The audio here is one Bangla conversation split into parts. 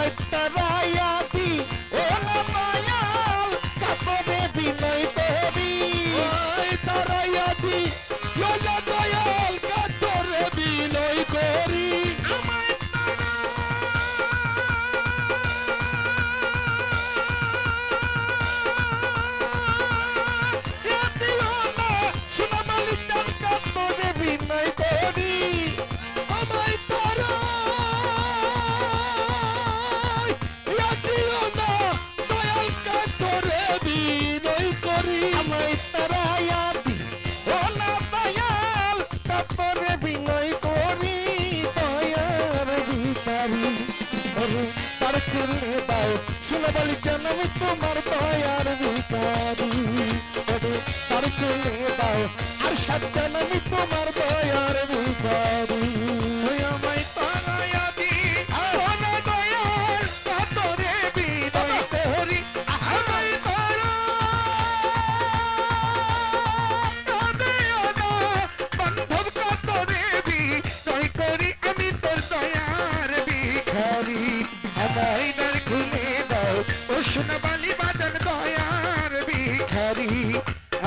আমায় তারাইয়া দি ও না দয়াল কাতরে বিনয় করি তারাইয়া দি ও না দয়াল কাতরে বিনয় করি আমায় বিনয় করি আমায় তারা দিও না দয়াল কাতরে বিনয় করি আমায় তারাইয়া দি ও না দয়াল কাতরে বিনয় করি দয়ার ভিখারি ওরে তার খুলে দাও শুনে বলি যেন আমি তোমার দয়ার ভিখারি ওরে তার খুলে দাও আর সাজ্জান আমি তোমার দয়ার ভিখারি আমায় তারাইয়া দি ও না দয়াল কাতরে বিনয় করি আমায় বান্ধব কাতরে বিনয় করি আমি তোর দয়ার ভিখারি আমায় দ্বার খুলে দাও ও সোনা বালি বাজান দয়ার ভিখারি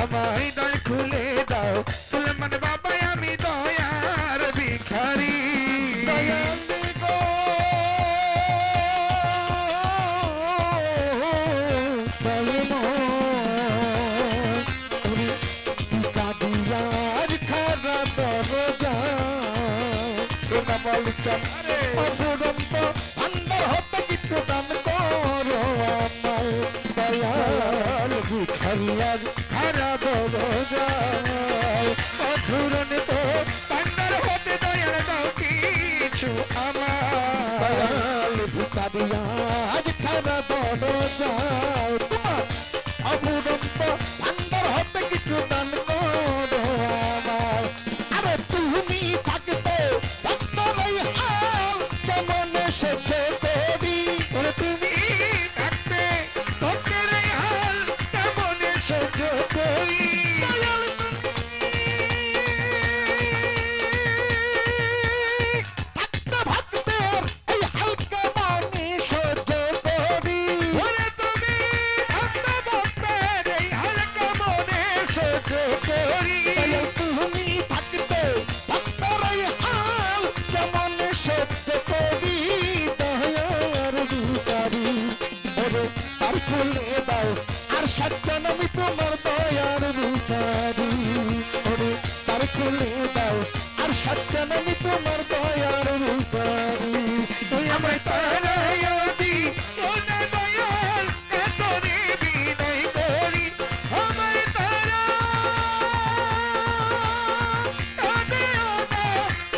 আমায় দ্বার খুলে দাও সুলেমান বাবা আমি দয়ার ভিখারি দয়াল গো তুমি কাদিয়ার খারা দরজা সোনা বালি চারে অফুরন্ত আন্দার হতে কিছু দান করো আমায় দয়াল ভিখারিয়ার খারা দরজা অফুরন্ত আন্দার হতে দয়াল দাও কিছু আমায় দয়াল ভিখারিয়ার খারা দরজা তোমার অফুরন্ত আন্দার হতে কিছু দান করো আমায় আরে তুমি থাকতে ভক্তরাই হাল কেমন সহ্য করি ওরে তুমি থাকতে ভক্তরাই হাল কেমন সহ্য করি দয়াল থাকতে ভক্তের এই হাল কেমন সহ্য করি ওরে তুমি থাকতে ভক্তের এই হাল কেমন সহ্য করি তুমি থাকতে ভক্তরাই হাল কেমন সহ্য করি দয়ার ভিখারি ওরে তার খুলে দাও আর সাজ্জান আমি তোমার দয়ার ভিখারি ওরে তার খুলে দাও আর সাজ্জান আমি তোমার দয়ার ভিখারি আমায় তারাইয়া দি ও না দয়াল কাতরে বিনয় করি আমায় তারা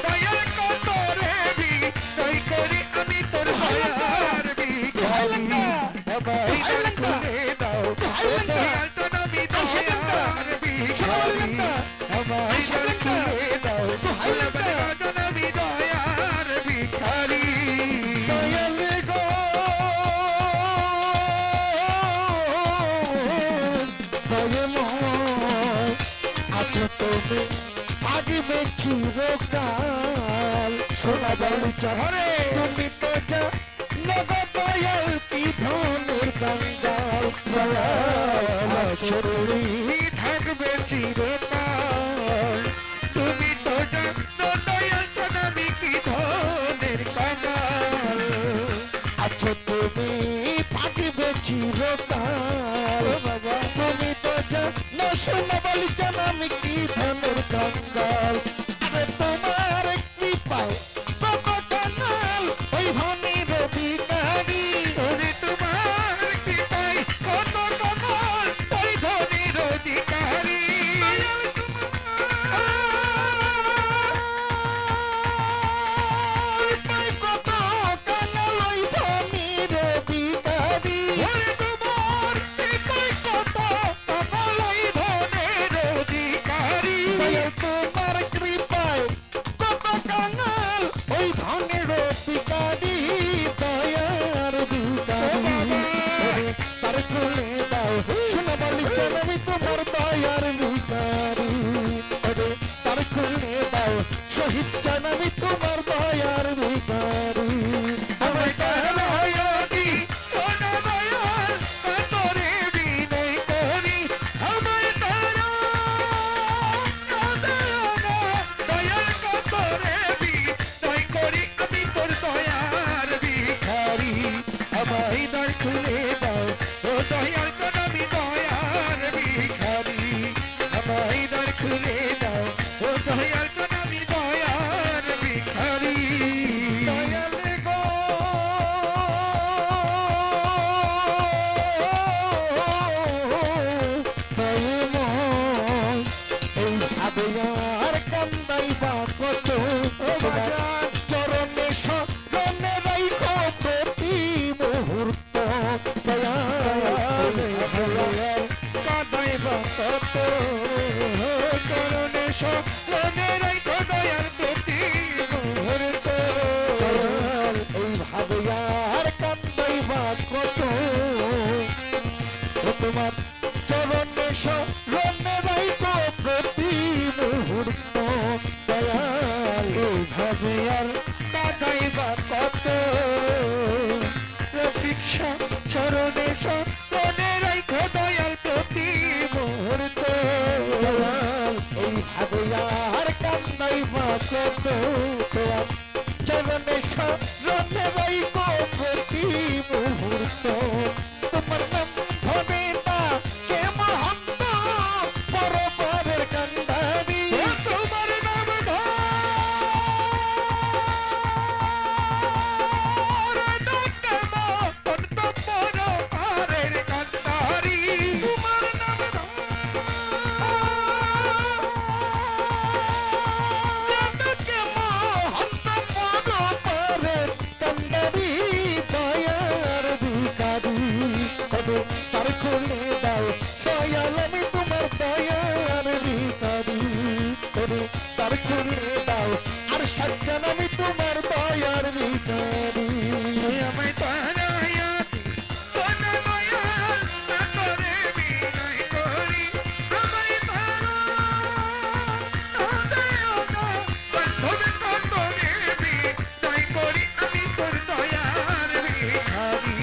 দয়াল কাতরে বিনয় করি আমি তোর দয়ার ভিখারি আমায় খুলে দাও দয়াল তো নবী দয়ার ভিখারি আমায় খুলে দাও দয়াল তো নবী দয়ার ভিখারি দয়াল গো দয়াময় আছো তুমি থাকবে চিরকাল সোনা বালি চহরে তুমি তো যা নগ দয়াল কি ধনের কাঙ্গাল দয়াল আছো তুমি থাকবে চিরকাল তুমি তো যা দয়াল তুমি কি ধনের কাঙ্গাল আছো তুমি থাকবে চিরকাল বাবা তুমি তো যা সোনা বালি জানা আমি কি ধনের কাঙ্গাল আরে তোমার কৃপায় কত কাঙ্গাল ওই ধনের অধিকারী ওরে তোমার কৃপায় কত কাঙ্গাল ওই ধনের অধিকারী কত কাঙ্গাল ওই ধনের অধিকারী ওরে তোমার কৃপায় কত কাঙ্গাল ওই ধনের অধিকারী তোমার কৃপায় কত কাঙ্গাল ওই ধনের অধিকারী দয়ার ভিখারি তার খুলে দাও শোনা বলি আমি তোমার দয়ার ভিখারি তার খুলে দাও শহীদ চান আমি তোমার দয়ার ভিখারি আমায় দয়াল জন আমি দয়ার ভিখারি দয়াল গো দয়াময় এই ভাবে আর কান্দাইবা কত তোমার চরণে শরণে রাইখো প্রতি মুহূর্ত দয়াল কাঁদাইবা কত করণে শরণে রাইখো দয়াল প্রতি মুহূর্ত দয়াল এইভাবে আর কান্দাইবা কত ও তোমার চরণে শরণে রাইখো প্রতি মুহূর্ত দয়াল এইভাবে আর কাঁদাইবা কত প্রতীক্ষা চরণে শরণে রাইখো দয়াল প্রতি মুহূর্ত দয়াল এইভাবে আর কান্দাইবা কত তোমার চরণে শরণে রাইখো প্রতি মুহূর্ত তোমার নাম ধরে না কে মহন্ত পরপারের কান্দারি তোমার নাম ধরে কান্তারি তোমার নাম কে মহন্ত পরপারের কান্দারি দয়ার ভিখারি তবে তার খুলে দাও দয়াল আমি তোমার দয়ার ভিখারি তবে তার খুলে দাও আর সাজ্জান আমি তোমার দয়ার ভিখারি আমায় তারায়া কোন দয়াল না করে বিনয় করি আমায় তারা বান্ধবে কান্দনে বিনয় করি আমি তোর দয়ার ভিখারি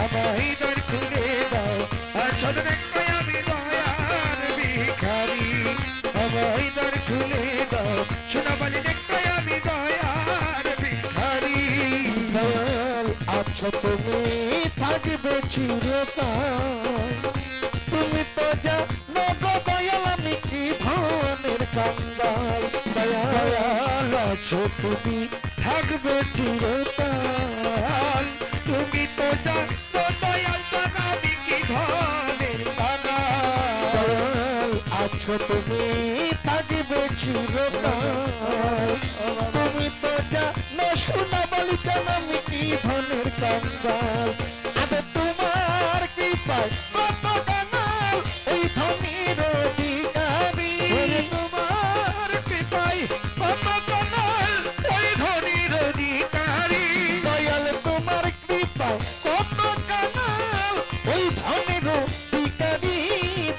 আমায় দর খুলে দাও আসল দেখতে আমি দয়ার ভিখারি আমায় দর খুলে দাও শোনা বলি দেখতে আমি দয়ার ভিখারি দয়াল আছো তুমি থাকবে চিরকাল তুমি তো জানো গো দয়াল আমি কি ধনের কাঙ্গাল দয়াল আছো তুমি থাকবে চিরকাল তুমি তো জানো দয়াল জানাবি কি ধনের কাঙাল দয়াল আছো তুমি থাকবে চিরকাল তুমি তো জানো শোনা বলি কেন আমি কি ধনের কাঙ্গাল আবে তোমার কি পাই কত কাঙ্গাল ওই ধনির অধিকারী তোমার কৃপায় কত কাঙাল ওই ধনির অধিকারী দয়াল তোমার কৃপায় কত কাঙাল ওই ধনের ভিখারি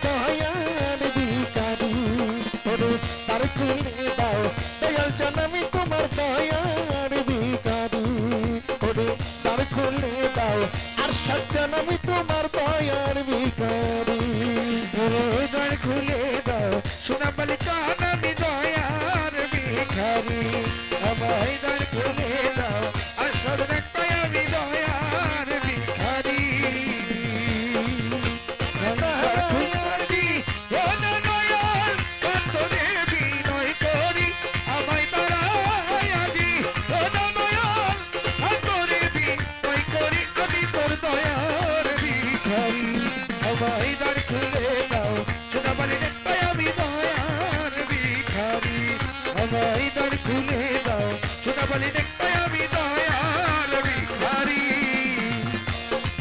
দয়ার ভিখারি ওরে তার খুলে দাও দয়াল জানামি তোমার দয়ার ভিখারি ওরে তার খুলে দাও আর সাজ্জান আমি তোমার দয়ার ভিখারি দ্বার খুলে দাও সোনা বলি